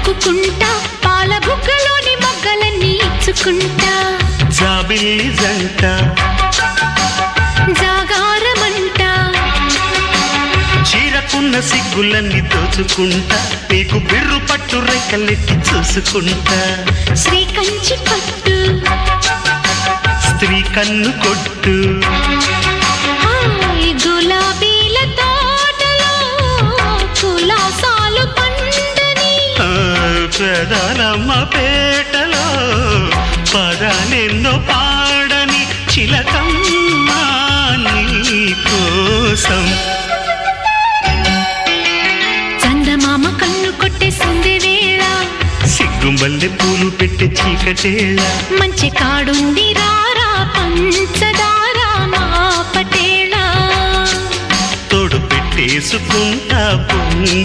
కక్కుకుంటా పాల బుగ్గలోని మొగ్గలన్నీ ఇచ్చుకుంటా జాబిల్లి జంట జాగారమంట చీరకున్న సిగ్గులన్నీ దోచుకుంటా నీకు బిర్రు పట్టు రెక్కలెట్టి చూసుకుంటా శ్రీ కంచి పట్టు స్త్రీ కన్ను కొట్టు గులాబీల తోటలో కులాసాలు పండని పెదాలమ్మ పేటలో పదాలెన్నో పాడని చిలకమ్మ నీ కోసం చందమామ కన్ను కొట్టే సందె వేళ సిగ్గుంబల్లె పూలు పెట్టే చీకటేళ మంచి కాడుంది రారా పంచదార మా పటేళ తోడు పెట్టేసుకుంటా పొంగు